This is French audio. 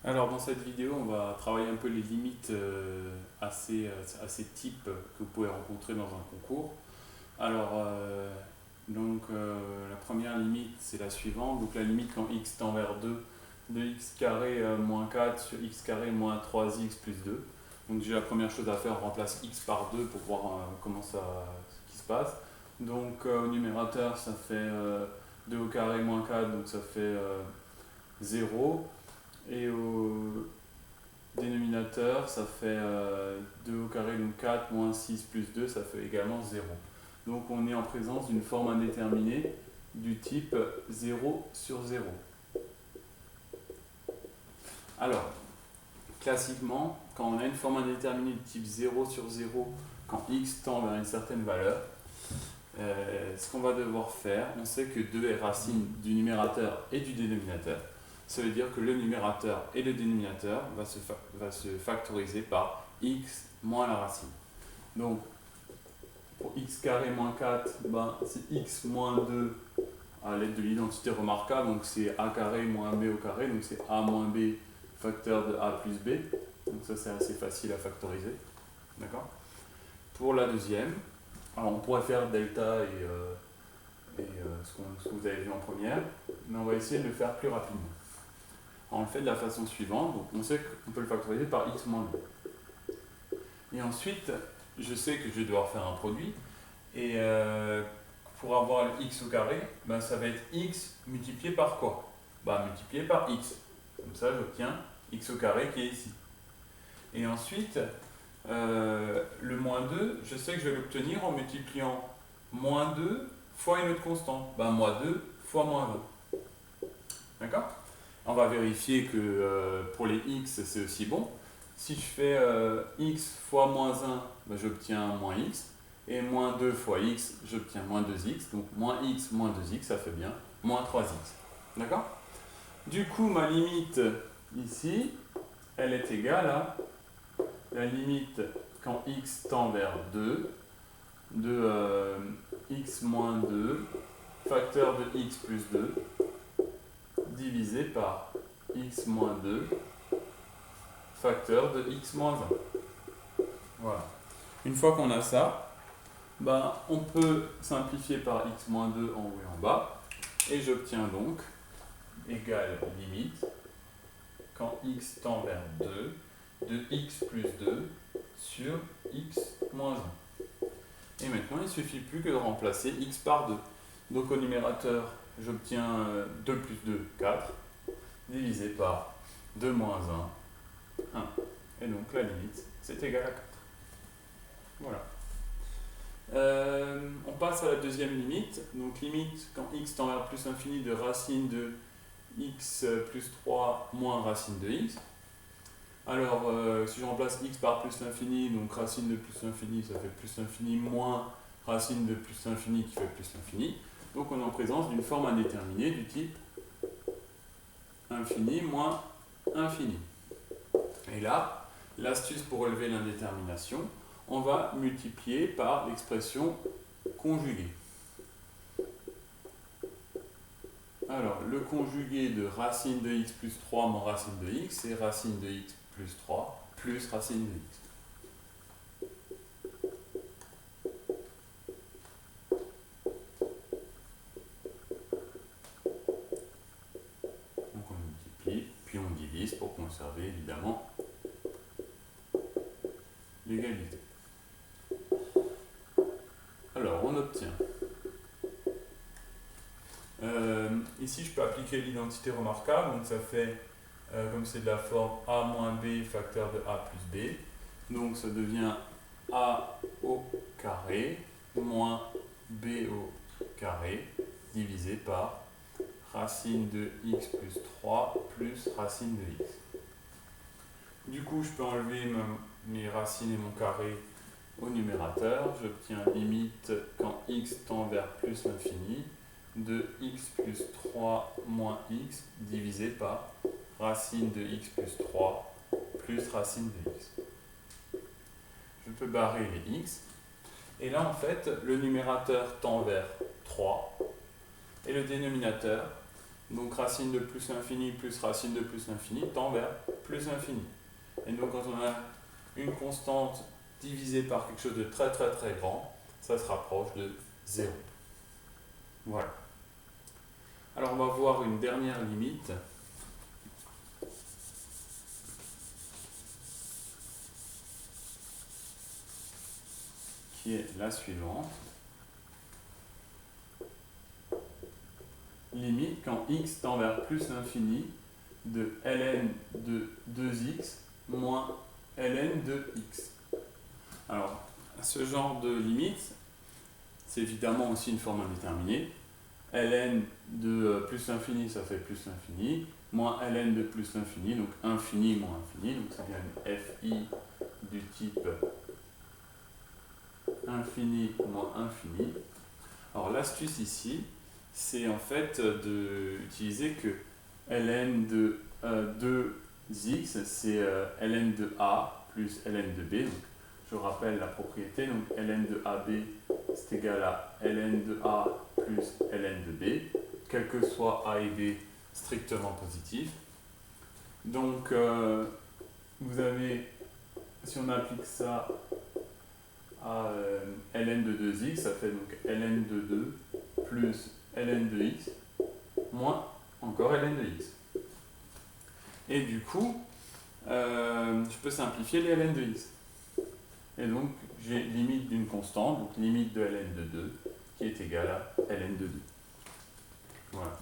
Alors dans cette vidéo, on va travailler un peu les limites assez types que vous pouvez rencontrer dans un concours. Alors, la première limite, c'est la suivante. Donc la limite quand x tend vers 2 de x carré moins 4 sur x carré moins 3x plus 2. Donc j'ai la première chose à faire, on remplace x par 2 pour voir ce qui se passe. Donc au numérateur, ça fait 2 au carré moins 4, donc ça fait 0. Et au dénominateur, ça fait 2 au carré, donc 4 moins 6 plus 2, ça fait également 0. Donc on est en présence d'une forme indéterminée du type 0 sur 0. Alors, classiquement, quand on a une forme indéterminée du type 0 sur 0, quand x tend vers une certaine valeur, ce qu'on va devoir faire, on sait que 2 est racine du numérateur et du dénominateur. Ça veut dire que le numérateur et le dénominateur va se factoriser par x moins la racine. Donc, pour x carré moins 4, c'est x moins 2 à l'aide de l'identité remarquable, donc c'est a carré moins b au carré, donc c'est a moins b facteur de a plus b. Donc ça c'est assez facile à factoriser. D'accord ? Pour la deuxième, alors on pourrait faire delta ce que vous avez vu en première, mais on va essayer de le faire plus rapidement. Alors, on le fait de la façon suivante, donc on sait qu'on peut le factoriser par x moins 2. Et ensuite, je sais que je vais devoir faire un produit, et pour avoir le x au carré, ça va être x multiplié par quoi? Multiplié par x. Comme ça, j'obtiens x au carré qui est ici. Et ensuite, le moins 2, je sais que je vais l'obtenir en multipliant moins 2 fois une autre constante. Moins 2 fois moins 20. D'accord? On va vérifier que pour les x, c'est aussi bon. Si je fais x fois moins 1, j'obtiens moins x. Et moins 2 fois x, j'obtiens moins 2x. Donc moins x moins 2x, ça fait bien moins 3x. D'accord? Du coup, ma limite ici, elle est égale à la limite quand x tend vers 2 de x moins 2 facteur de x plus 2 divisé par x moins 2 facteur de x moins 1. Voilà. Une fois qu'on a ça, on peut simplifier par x moins 2 en haut et en bas. Et j'obtiens donc égale limite quand x tend vers 2 de x plus 2 sur x moins 1. Et maintenant, il ne suffit plus que de remplacer x par 2. Donc au numérateur, j'obtiens 2 plus 2, 4, divisé par 2 moins 1, 1. Et donc la limite, c'est égal à 4. Voilà. On passe à la deuxième limite. Donc limite quand x tend vers plus l'infini de racine de x plus 3 moins racine de x. Alors, si je remplace x par plus l'infini, donc racine de plus l'infini, ça fait plus l'infini moins racine de plus l'infini qui fait plus l'infini. Donc on est en présence d'une forme indéterminée du type infini moins infini. Et là, l'astuce pour relever l'indétermination, on va multiplier par l'expression conjuguée. Alors, le conjugué de racine de x plus 3 moins racine de x, c'est racine de x plus 3 plus racine de x. Donc on multiplie, puis on divise pour conserver évidemment l'égalité. Alors, on obtient. Ici, je peux appliquer l'identité remarquable, donc ça fait, comme c'est de la forme a moins b facteur de a plus b, donc ça devient a au carré moins b au carré divisé par racine de x plus 3 plus racine de x. Du coup, je peux enlever mes racines et mon carré au numérateur. J'obtiens limite quand x tend vers plus l'infini de x plus 3 moins x divisé par racine de x plus 3 plus racine de x. Je peux barrer les x. Et là, en fait, le numérateur tend vers 3 et le dénominateur Donc racine de plus l'infini plus racine de plus l'infini tend vers plus l'infini. Et donc quand on a une constante divisée par quelque chose de très très très grand, ça se rapproche de 0. Voilà. Alors on va voir une dernière limite. Qui est la suivante. Limite quand x tend vers plus l'infini de ln de 2x moins ln de x. Alors, ce genre de limite, c'est évidemment aussi une forme indéterminée. Ln de plus l'infini, ça fait plus l'infini, moins ln de plus l'infini, donc infini moins infini, donc c'est bien une fi du type infini moins infini. Alors l'astuce ici, c'est en fait d'utiliser que ln de 2x, c'est ln de a plus ln de b. Donc, je rappelle la propriété, donc ln de ab c'est égal à ln de a plus ln de b, quel que soit a et b strictement positifs. Donc vous avez, si on applique ça à ln de 2x, ça fait donc ln de 2 plus ln de x moins encore ln de x. Et du coup, je peux simplifier les ln de x. Et donc, j'ai limite d'une constante, donc limite de ln de 2, qui est égale à ln de 2. Voilà.